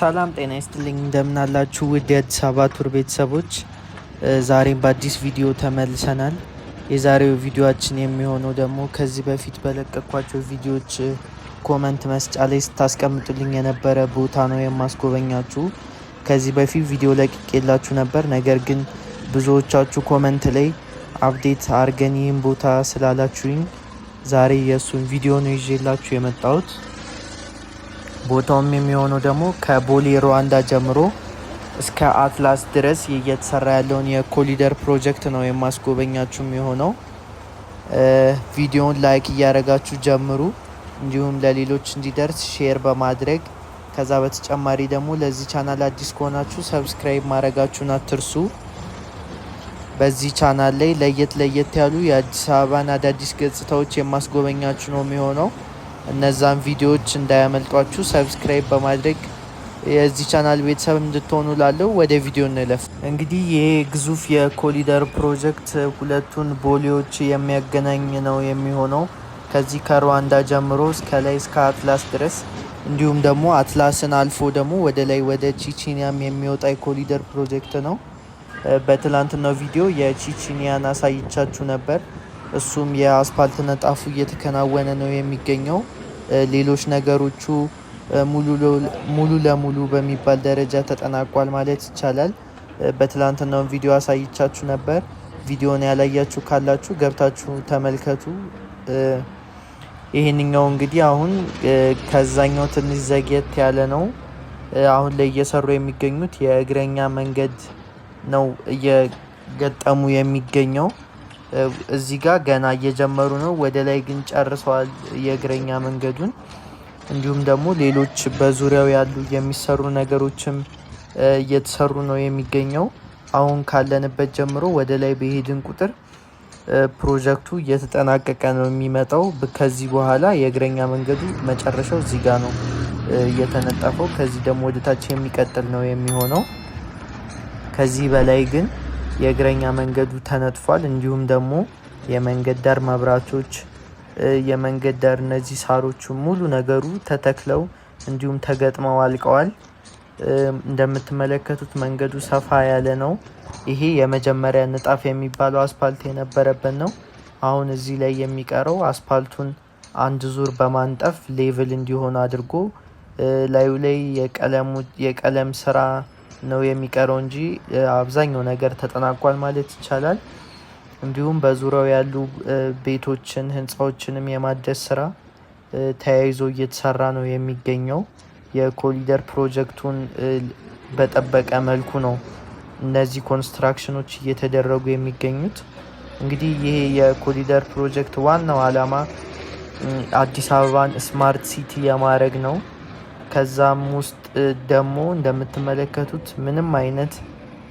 ሰላም ጤና ይስጥልኝ እንደምን አላችሁ ውድ የአዲስ አበባ ቱር ቤተሰቦች፣ ዛሬም በአዲስ ቪዲዮ ተመልሰናል። የዛሬው ቪዲዮአችን የሚሆነው ደግሞ ከዚህ በፊት በለቀኳቸው ቪዲዮዎች ኮመንት መስጫ ላይ ስታስቀምጡልኝ የነበረ ቦታ ነው የማስጎበኛችሁ። ከዚህ በፊት ቪዲዮ ለቅቄላችሁ ነበር፣ ነገር ግን ብዙዎቻችሁ ኮመንት ላይ አፕዴት አርገን ይህን ቦታ ስላላችሁኝ ዛሬ የእሱን ቪዲዮ ነው ይዤላችሁ የመጣሁት። ቦታውም የሚሆነው ደግሞ ከቦሌ ሩዋንዳ ጀምሮ እስከ አትላስ ድረስ እየተሰራ ያለውን የኮሊደር ፕሮጀክት ነው የማስጎበኛችሁ የሆነው። ቪዲዮውን ላይክ እያደረጋችሁ ጀምሩ፣ እንዲሁም ለሌሎች እንዲደርስ ሼር በማድረግ ከዛ በተጨማሪ ደግሞ ለዚህ ቻናል አዲስ ከሆናችሁ ሰብስክራይብ ማድረጋችሁን አትርሱ። በዚህ ቻናል ላይ ለየት ያሉ የአዲስ አበባን አዳዲስ ገጽታዎች የማስጎበኛችሁ ነው የሚሆነው። እነዛን ቪዲዮዎች እንዳያመልጧችሁ ሰብስክራይብ በማድረግ የዚህ ቻናል ቤተሰብ እንድትሆኑ ላለው ወደ ቪዲዮ እንለፍ። እንግዲህ ይሄ ግዙፍ የኮሊደር ፕሮጀክት ሁለቱን ቦሌዎች የሚያገናኝ ነው የሚሆነው። ከዚህ ከሩዋንዳ ጀምሮ እስከ ላይ እስከ አትላስ ድረስ፣ እንዲሁም ደግሞ አትላስን አልፎ ደግሞ ወደ ላይ ወደ ቺቺኒያም የሚወጣ የኮሊደር ፕሮጀክት ነው። በትላንትናው ቪዲዮ የቺቺኒያን አሳይቻችሁ ነበር። እሱም የአስፓልት ነጣፉ እየተከናወነ ነው የሚገኘው። ሌሎች ነገሮቹ ሙሉ ለሙሉ በሚባል ደረጃ ተጠናቋል ማለት ይቻላል። በትላንትናው ቪዲዮ አሳይቻችሁ ነበር። ቪዲዮን ያላያችሁ ካላችሁ ገብታችሁ ተመልከቱ። ይሄንኛው እንግዲህ አሁን ከዛኛው ትንሽ ዘግየት ያለ ነው። አሁን ላይ እየሰሩ የሚገኙት የእግረኛ መንገድ ነው እየገጠሙ የሚገኘው። እዚህ ጋር ገና እየጀመሩ ነው። ወደ ላይ ግን ጨርሰዋል የእግረኛ መንገዱን። እንዲሁም ደግሞ ሌሎች በዙሪያው ያሉ የሚሰሩ ነገሮችም እየተሰሩ ነው የሚገኘው። አሁን ካለንበት ጀምሮ ወደ ላይ በሄድን ቁጥር ፕሮጀክቱ እየተጠናቀቀ ነው የሚመጣው። ከዚህ በኋላ የእግረኛ መንገዱ መጨረሻው እዚህ ጋር ነው እየተነጠፈው። ከዚህ ደግሞ ወደ ታች የሚቀጥል ነው የሚሆነው። ከዚህ በላይ ግን የእግረኛ መንገዱ ተነጥፏል። እንዲሁም ደግሞ የመንገድ ዳር መብራቶች፣ የመንገድ ዳር እነዚህ ሳሮቹ ሙሉ ነገሩ ተተክለው እንዲሁም ተገጥመው አልቀዋል። እንደምትመለከቱት መንገዱ ሰፋ ያለ ነው። ይሄ የመጀመሪያ ንጣፍ የሚባለው አስፓልት የነበረበት ነው። አሁን እዚህ ላይ የሚቀረው አስፓልቱን አንድ ዙር በማንጠፍ ሌቭል እንዲሆን አድርጎ ላዩ ላይ የቀለም ስራ ነው የሚቀረው እንጂ አብዛኛው ነገር ተጠናቋል ማለት ይቻላል። እንዲሁም በዙሪያው ያሉ ቤቶችን ህንፃዎችንም የማደስ ስራ ተያይዞ እየተሰራ ነው የሚገኘው። የኮሊደር ፕሮጀክቱን በጠበቀ መልኩ ነው እነዚህ ኮንስትራክሽኖች እየተደረጉ የሚገኙት። እንግዲህ ይሄ የኮሊደር ፕሮጀክት ዋናው ዓላማ አዲስ አበባን ስማርት ሲቲ የማድረግ ነው። ከዛም ውስጥ ደግሞ እንደምትመለከቱት ምንም አይነት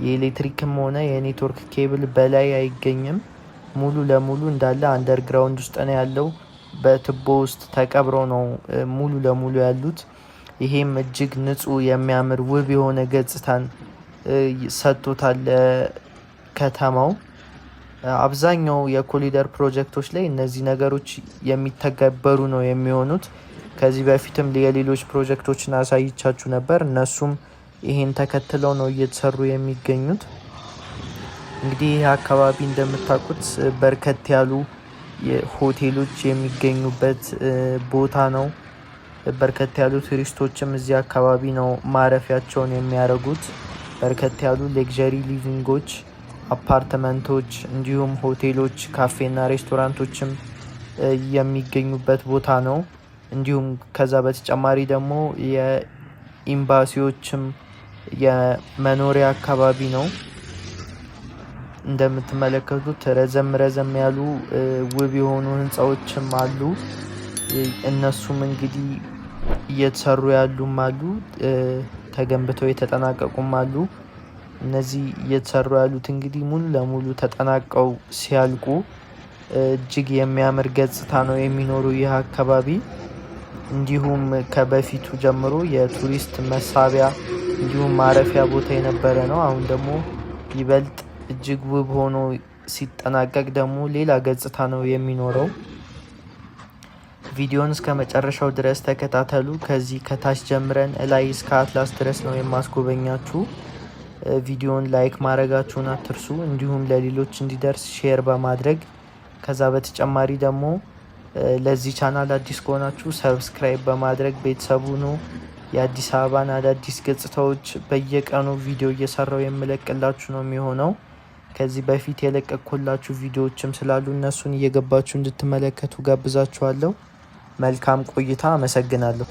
የኤሌክትሪክም ሆነ የኔትወርክ ኬብል በላይ አይገኝም። ሙሉ ለሙሉ እንዳለ አንደርግራውንድ ውስጥ ነው ያለው። በቱቦ ውስጥ ተቀብረው ነው ሙሉ ለሙሉ ያሉት። ይሄም እጅግ ንጹህ የሚያምር ውብ የሆነ ገጽታን ሰጥቶታል ከተማው። አብዛኛው የኮሊደር ፕሮጀክቶች ላይ እነዚህ ነገሮች የሚተገበሩ ነው የሚሆኑት። ከዚህ በፊትም የሌሎች ፕሮጀክቶችን አሳይቻችሁ ነበር። እነሱም ይሄን ተከትለው ነው እየተሰሩ የሚገኙት። እንግዲህ ይህ አካባቢ እንደምታውቁት በርከት ያሉ ሆቴሎች የሚገኙበት ቦታ ነው። በርከት ያሉ ቱሪስቶችም እዚህ አካባቢ ነው ማረፊያቸውን የሚያደርጉት። በርከት ያሉ ሌክዠሪ ሊቪንጎች፣ አፓርትመንቶች እንዲሁም ሆቴሎች፣ ካፌና ሬስቶራንቶችም የሚገኙበት ቦታ ነው። እንዲሁም ከዛ በተጨማሪ ደግሞ የኤምባሲዎችም የመኖሪያ አካባቢ ነው። እንደምትመለከቱት ረዘም ያሉ ውብ የሆኑ ህንፃዎችም አሉ። እነሱም እንግዲህ እየተሰሩ ያሉም አሉ፣ ተገንብተው የተጠናቀቁም አሉ። እነዚህ እየተሰሩ ያሉት እንግዲህ ሙሉ ለሙሉ ተጠናቀው ሲያልቁ እጅግ የሚያምር ገጽታ ነው የሚኖሩ ይህ አካባቢ። እንዲሁም ከበፊቱ ጀምሮ የቱሪስት መሳቢያ እንዲሁም ማረፊያ ቦታ የነበረ ነው። አሁን ደግሞ ይበልጥ እጅግ ውብ ሆኖ ሲጠናቀቅ ደግሞ ሌላ ገጽታ ነው የሚኖረው። ቪዲዮን እስከ መጨረሻው ድረስ ተከታተሉ። ከዚህ ከታች ጀምረን ላይ እስከ አትላስ ድረስ ነው የማስጎበኛችሁ። ቪዲዮን ላይክ ማድረጋችሁን አትርሱ። እንዲሁም ለሌሎች እንዲደርስ ሼር በማድረግ ከዛ በተጨማሪ ደግሞ ለዚህ ቻናል አዲስ ከሆናችሁ ሰብስክራይብ በማድረግ ቤተሰቡ ነው። የአዲስ አበባን አዳዲስ ገጽታዎች በየቀኑ ቪዲዮ እየሰራው የምለቅላችሁ ነው የሚሆነው። ከዚህ በፊት የለቀቅኩላችሁ ቪዲዮዎችም ስላሉ እነሱን እየገባችሁ እንድትመለከቱ ጋብዛችኋለሁ። መልካም ቆይታ። አመሰግናለሁ።